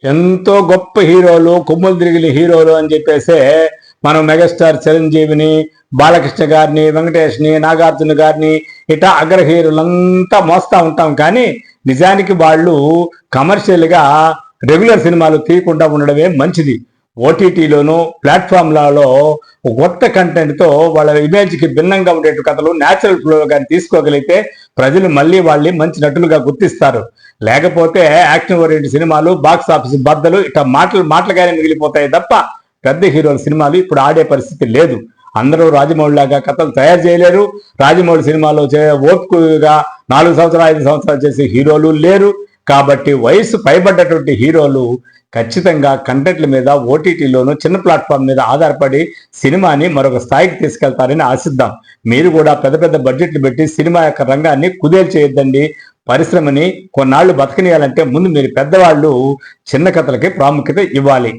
ఎంతో గొప్ప హీరోలు, కొమ్ములు తిరిగిన హీరోలు అని చెప్పేసే మనం మెగాస్టార్ చిరంజీవిని, బాలకృష్ణ గారిని, వెంకటేష్ని, నాగార్జున గారిని ఇట్లా అగ్ర హీరోలంతా మోస్తా ఉంటాం. కానీ నిజానికి వాళ్ళు కమర్షియల్గా రెగ్యులర్ సినిమాలు తీయకుండా ఉండడమే మంచిది. ఓటీటీలోనూ ప్లాట్ఫామ్లలో కొత్త కంటెంట్తో వాళ్ళ ఇమేజ్కి భిన్నంగా ఉండే కథలు న్యాచురల్ ఫ్లో కానీ తీసుకోగలిగితే ప్రజలు మళ్ళీ వాళ్ళని మంచి నటులుగా గుర్తిస్తారు. లేకపోతే యాక్షన్ ఓరియంటెడ్ సినిమాలు, బాక్స్ ఆఫీస్ బద్దలు ఇట్లా మాటలుగానే మిగిలిపోతాయి తప్ప పెద్ద హీరోల సినిమాలు ఇప్పుడు ఆడే పరిస్థితి లేదు. అందరూ రాజమౌళిలాగా కథలు తయారు చేయలేరు. రాజమౌళి సినిమాలో ఓపికగా 4 సంవత్సరాలు 5 సంవత్సరాలు చేసే హీరోలు లేరు. కాబట్టి వయసు పైబడ్డటువంటి హీరోలు ఖచ్చితంగా కంటెంట్ల మీద ఓటీటీలోనూ చిన్న ప్లాట్ఫామ్ మీద ఆధారపడి సినిమాని మరొక స్థాయికి తీసుకెళ్తారని ఆశిద్దాం. మీరు కూడా పెద్ద పెద్ద బడ్జెట్లు పెట్టి సినిమా యొక్క రంగాన్ని కుదేలు చేయొద్దండి. పరిశ్రమని కొన్నాళ్ళు బతకనియాలంటే ముందు మీరు పెద్దవాళ్ళు చిన్న కథలకి ప్రాముఖ్యత ఇవ్వాలి.